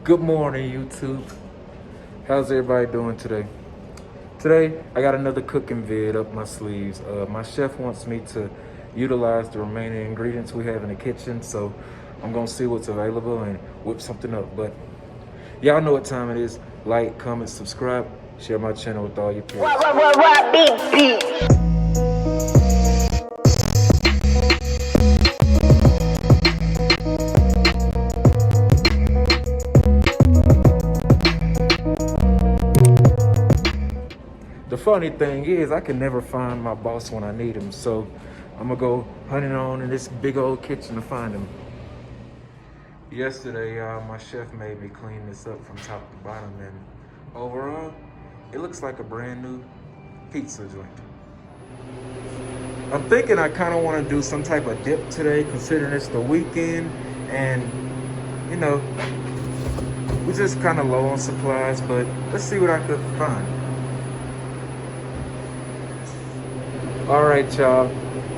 Good morning, YouTube. How's everybody doing today? Today, I got another cooking vid up my sleeves. My chef wants me to utilize the remaining ingredients we have in the kitchen, so I'm gonna see what's available and whip something up. But y'all know what time it is. Like, comment, subscribe, share my channel with all your peers. Beat. The funny thing is, I can never find my boss when I need him, so I'm gonna go hunting on in this big old kitchen to find him. Yesterday, my chef made me clean this up from top to bottom, and overall, it looks like a brand new pizza joint. I'm thinking I kind of want to do some type of dip today, considering it's the weekend, and you know, we're just kind of low on supplies, but let's see what I could find. All right, y'all.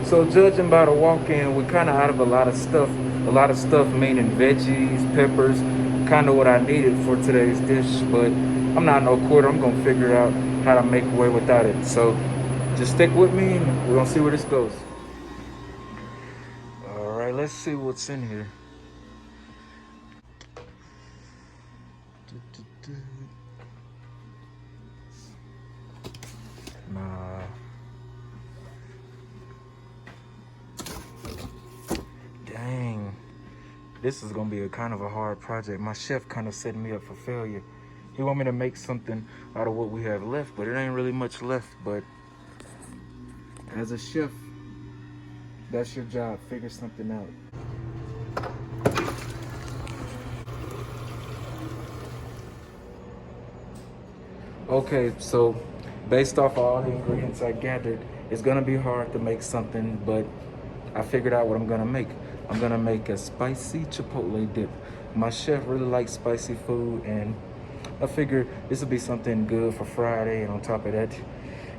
So judging by the walk-in, we're kind of out of a lot of stuff. A lot of stuff meaning veggies, peppers, kind of what I needed for today's dish. But I'm not no quitter. I'm gonna figure out how to make away without it. So just stick with me, and we're gonna see where this goes. All right, let's see what's in here. Nah. Dang, this is gonna be a kind of a hard project. My chef kind of set me up for failure. He want me to make something out of what we have left, but it ain't really much left. But as a chef, that's your job. Figure something out. Okay, so based off all the ingredients I gathered, it's gonna be hard to make something, but I figured out what I'm gonna make. I'm gonna make a spicy Chipotle dip. My chef really likes spicy food, and I figured this would be something good for Friday. And on top of that,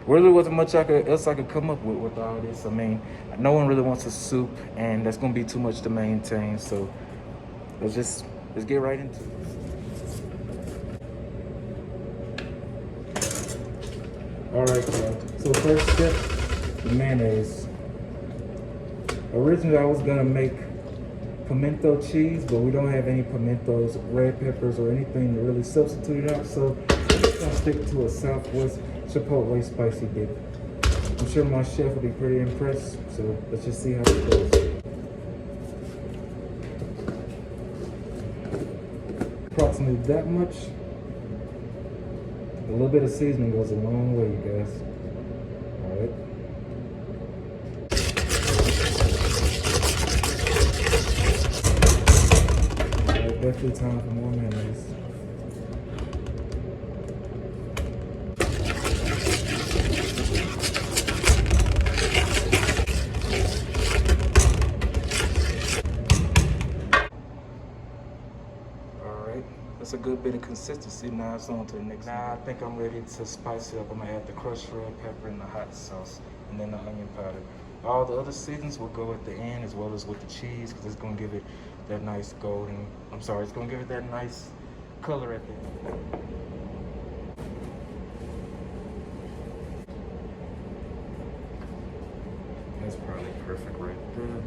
really wasn't much else I could come up with all this. I mean, no one really wants a soup, and that's gonna be too much to maintain. So let's get right into it. All right, y'all. So first step, the mayonnaise. Originally, I was gonna make pimento cheese, but we don't have any pimentos, red peppers, or anything to really substitute it out. So I'm just gonna stick to a Southwest Chipotle spicy dip. I'm sure my chef will be pretty impressed. So let's just see how it goes. Approximately that much. A little bit of seasoning goes a long way, you guys. All right. Definitely time for more mayonnaise. Alright, that's a good bit of consistency. Now it's on to the next. Now I think I'm ready to spice it up. I'm gonna add the crushed red pepper and the hot sauce, and then the onion powder. All the other seasons will go at the end, as well as with the cheese, because it's gonna give it that nice golden, it's gonna give it that nice color at the end. That's probably perfect right there.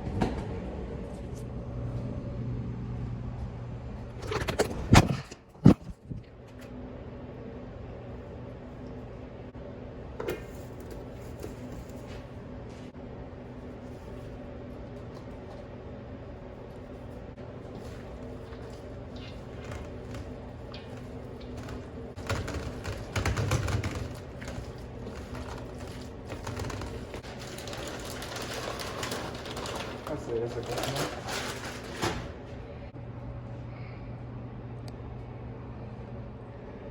That's a good one.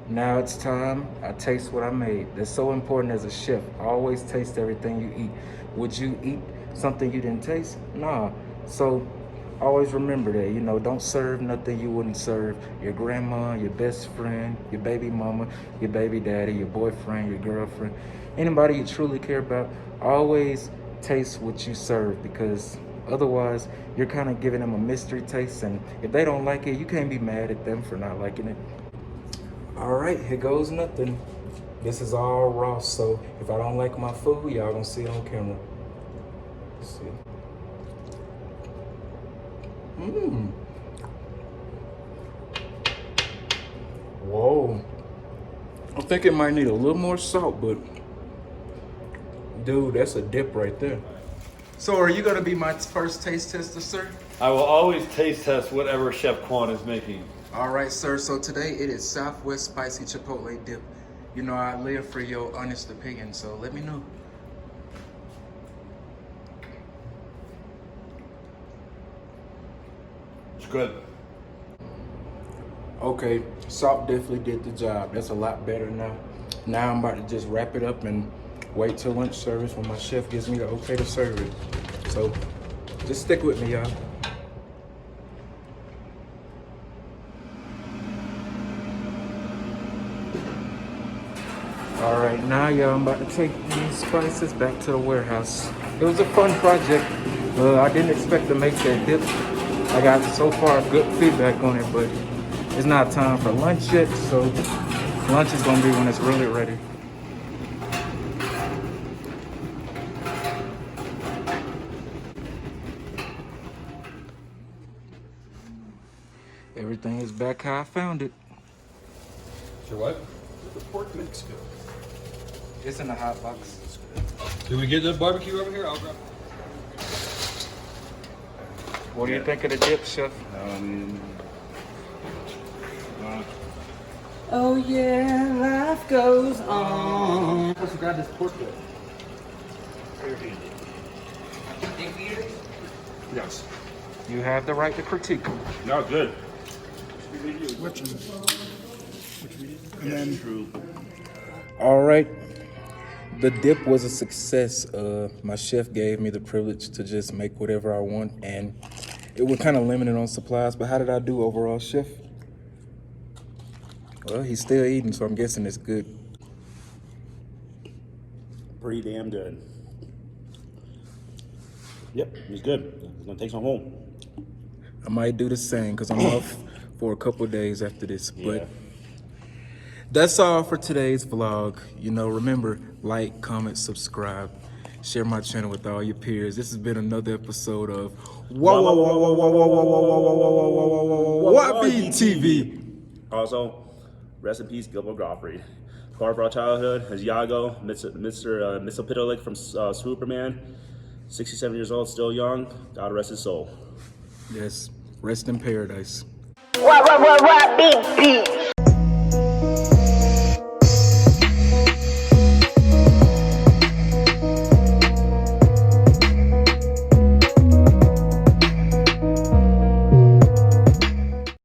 Now it's time I taste what I made. That's so important as a chef. Always taste everything you eat. Would you eat something you didn't taste? Nah. So always remember that, you know, don't serve nothing you wouldn't serve your grandma, your best friend, your baby mama, your baby daddy, your boyfriend, your girlfriend, anybody you truly care about. Always taste what you serve, because Otherwise, you're kind of giving them a mystery taste, and if they don't like it, you can't be mad at them for not liking it. All right, here goes nothing. This is all raw, so if I don't like my food, y'all gonna see it on camera. Let's see. Whoa. I think it might need a little more salt, but dude, that's a dip right there. So are you gonna be my first taste tester, sir? I will always taste test whatever Chef Quan is making. All right, sir. So today it is Southwest Spicy Chipotle Dip. You know, I live for your honest opinion, so let me know. It's good. Okay, salt definitely did the job. That's a lot better now. Now I'm about to just wrap it up and wait till lunch service when my chef gives me the okay to serve it. So just stick with me, y'all. All right, now y'all, I'm about to take these spices back to the warehouse. It was a fun project. I didn't expect to make that dip. I got so far good feedback on it, but it's not time for lunch yet, so lunch is gonna be when it's really ready. Everything is back how I found it. So what? The pork mix go. It's in the hot box. Did we get the barbecue over here? I'll grab it. What do you think of the dip, chef? Oh yeah, life goes on. I forgot this pork dip. Yes. You have the right to critique. No, good. Which And then true. All right. The dip was a success. My chef gave me the privilege to just make whatever I want, and it was kind of limited on supplies. But how did I do overall, chef? Well, he's still eating, so I'm guessing it's good. Pretty damn good. Yep, it's good. It's gonna take some home. I might do the same because I'm off for a couple days after this. Yeah. But that's all for today's vlog. You know, remember, like, comment, subscribe, share my channel with all your peers. This has been another episode of YungBartTV. Also, rest in peace, Gilbert Gottfried. Part of our childhood is Yago, Mr. Pitalik from Superman. 67 years old, still young. God rest his soul. Yes, rest in paradise. What, big beat?